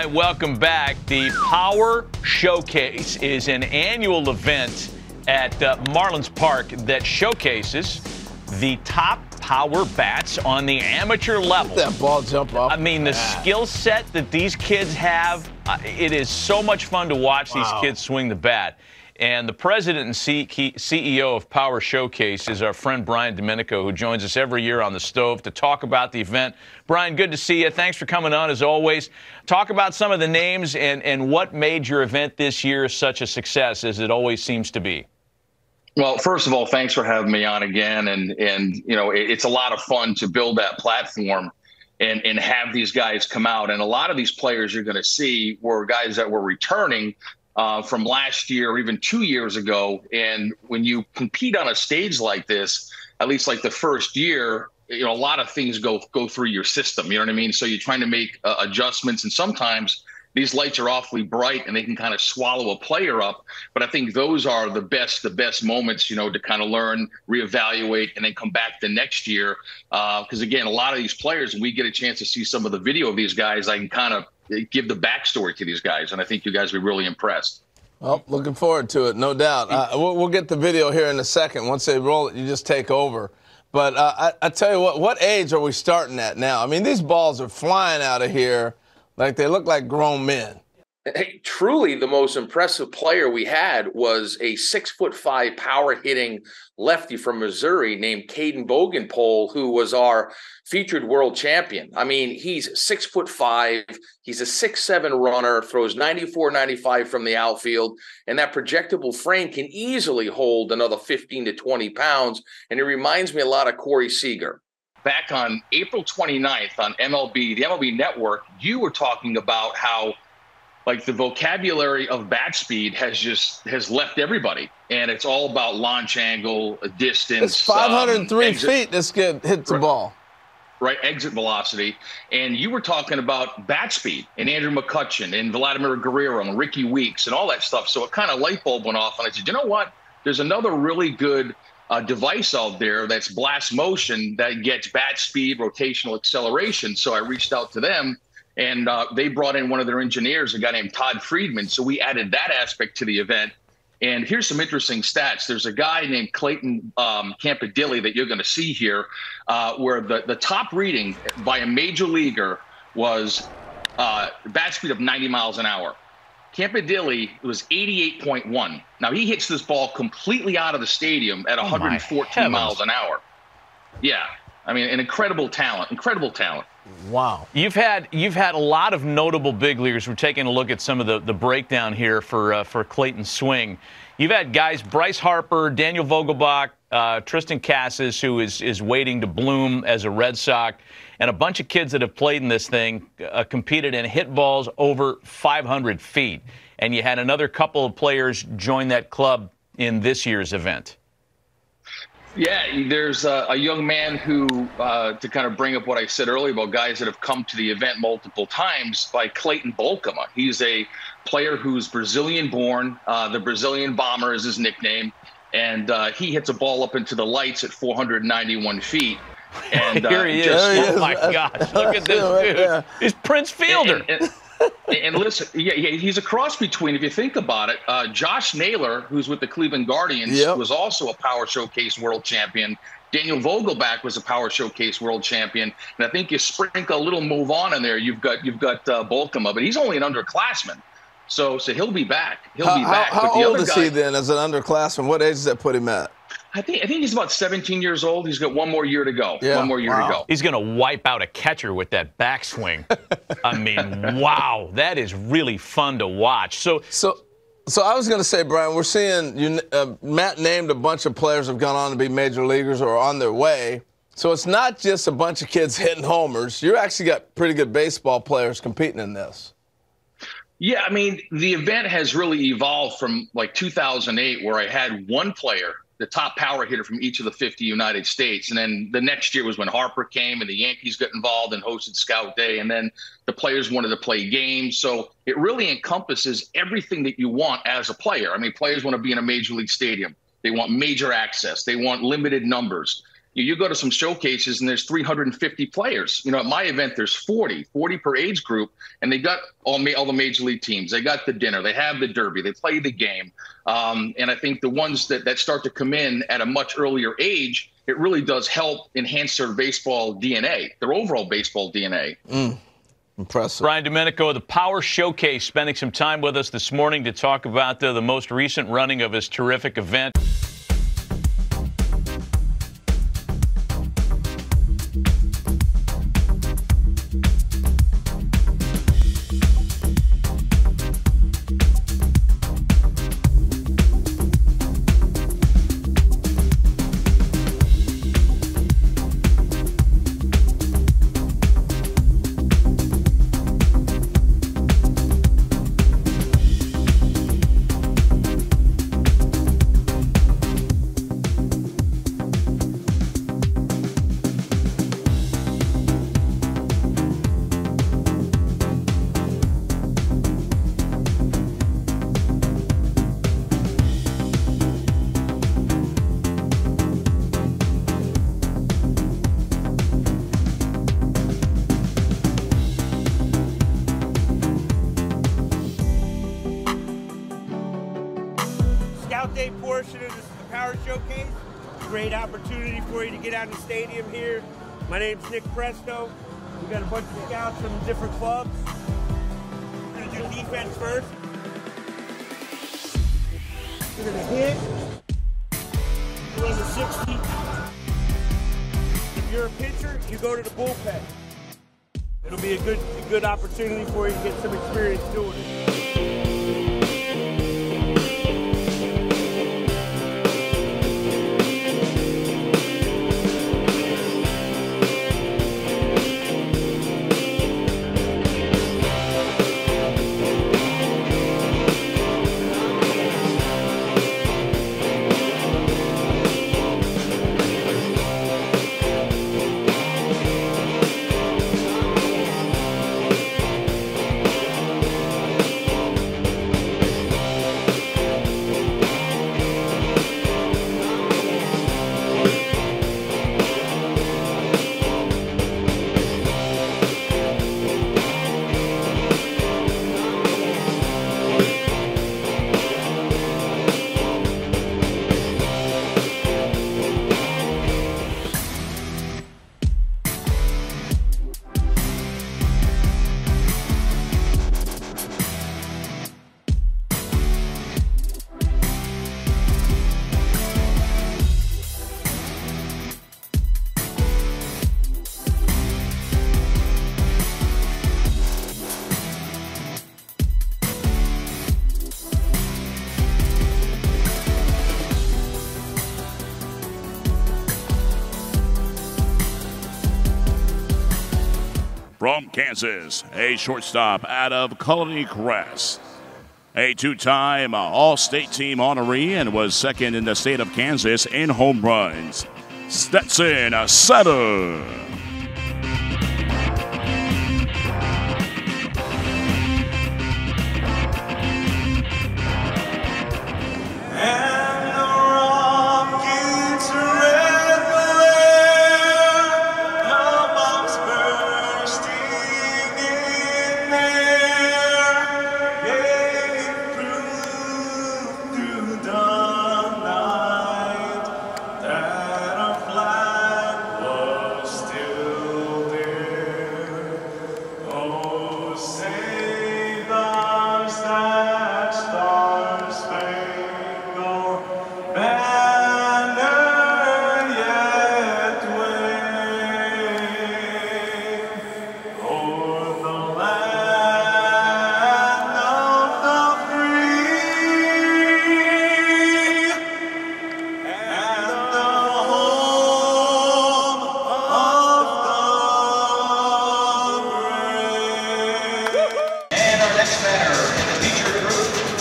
Brian, welcome back. The Power Showcase is an annual event at Marlins Park that showcases the top power bats on the amateur level. That ball jump off. I mean, the skill set that these kids have, it is so much fun to watch these kids swing the bat. And the president and CEO of Power Showcase is our friend Brian Domenico, who joins us every year on the stove to talk about the event. Brian, good to see you. Thanks for coming on, as always. Talk about some of the names and what made your event this year such a success, as it always seems to be. Well, first of all, thanks for having me on again. And you know, it's a lot of fun to build that platform and have these guys come out. And a lot of these players you're going to see were guys that were returning from last year or even 2 years ago. And when you compete on a stage like this, at least like the first year, you know, a lot of things go through your system. You know what I mean? So you're trying to make adjustments, and sometimes these lights are awfully bright and they can kind of swallow a player up. But I think those are the best moments, you know, to kind of learn, reevaluate, and then come back the next year. Because again, a lot of these players, when we get a chance to see some of the video of these guys, I can kind of give the backstory to these guys, and I think you guys will be really impressed. Well, looking forward to it, no doubt. We'll get the video here in a second. Once they roll it, you just take over. But I tell you what age are we starting at now? I mean, these balls are flying out of here like they look like grown men. Hey, truly the most impressive player we had was a 6'5" power hitting lefty from Missouri named Caden Bogenpole, who was our featured world champion. I mean, he's 6'5", he's a 6'7" runner, throws 94, 95 from the outfield, and that projectable frame can easily hold another 15 to 20 pounds. And it reminds me a lot of Corey Seager. Back on April 29th on MLB, the MLB Network, you were talking about how like the vocabulary of bat speed has left everybody, and it's all about launch angle, distance. It's 503 feet. This kid hits the ball. Right, exit velocity. And you were talking about bat speed and Andrew McCutchen and Vladimir Guerrero and Ricky Weeks and all that stuff. So it kind of light bulb went off, and I said, you know what? There's another really good device out there that's blast motion that gets bat speed, rotational acceleration. So I reached out to them. And they brought in one of their engineers, a guy named Todd Friedman. So we added that aspect to the event. And here's some interesting stats. There's a guy named Clayton Campadilli that you're going to see here, where the top reading by a major leaguer was bat speed of 90 miles an hour. Campadilli was 88.1. Now, he hits this ball completely out of the stadium at 114 miles an hour. Yeah. I mean, an incredible talent, incredible talent. Wow. You've had a lot of notable big leaguers. We're taking a look at some of the breakdown here for Clayton's swing. You've had guys, Bryce Harper, Daniel Vogelbach, Tristan Casas, who is waiting to bloom as a Red Sox, and a bunch of kids that have played in this thing, competed and hit balls over 500 feet. And you had another couple of players join that club in this year's event. Yeah, there's a young man who, to kind of bring up what I said earlier about guys that have come to the event multiple times, by Clayton Bolkema. He's a player who's Brazilian-born. The Brazilian Bomber is his nickname. And he hits a ball up into the lights at 491 feet. And here he is. Oh, my gosh. Look at this dude. He's Prince Fielder. And listen, yeah, he's a cross between, if you think about it, Josh Naylor, who's with the Cleveland Guardians, was also a Power Showcase world champion. Daniel Vogelbach was a Power Showcase world champion. And I think you sprinkle a little move on in there, you've got Bolkema, but he's only an underclassman. So he'll be back. He'll be back. How old is he then as an underclassman? What age does that put him at? I think he's about 17 years old. He's got one more year to go. Yeah. One more year to go. He's going to wipe out a catcher with that backswing. I mean, wow, that is really fun to watch. So I was going to say, Brian, we're seeing Matt named a bunch of players have gone on to be major leaguers or are on their way. So it's not just a bunch of kids hitting homers. You actually got pretty good baseball players competing in this. Yeah, I mean, the event has really evolved from like 2008, where I had one player, the top power hitter from each of the 50 United States. And then the next year was when Harper came and the Yankees got involved and hosted Scout Day. And then the players wanted to play games. So it really encompasses everything that you want as a player. I mean, players want to be in a major league stadium. They want major access. They want limited numbers. You go to some showcases and there's 350 players. You know, at my event, there's 40 per age group, and they got all the major league teams. They got the dinner, they have the derby, they play the game. And I think the ones that start to come in at a much earlier age, it really does help enhance their baseball DNA, their overall baseball DNA. Impressive. Brian Domenico of the Power Showcase spending some time with us this morning to talk about the most recent running of his terrific event. Day portion of the Power Showcase. Great opportunity for you to get out in the stadium here. My name's Nick Presto. We got a bunch of scouts from different clubs. We're gonna do defense first. We're gonna hit. Run the 60. If you're a pitcher, you go to the bullpen. It'll be a good opportunity for you to get some experience doing it. From Kansas, a shortstop out of Colony Crest. A two-time All-State Team honoree and was second in the state of Kansas in home runs. Stetson Setter.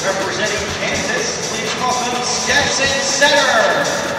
Representing Kansas, please welcome Stetson Setter.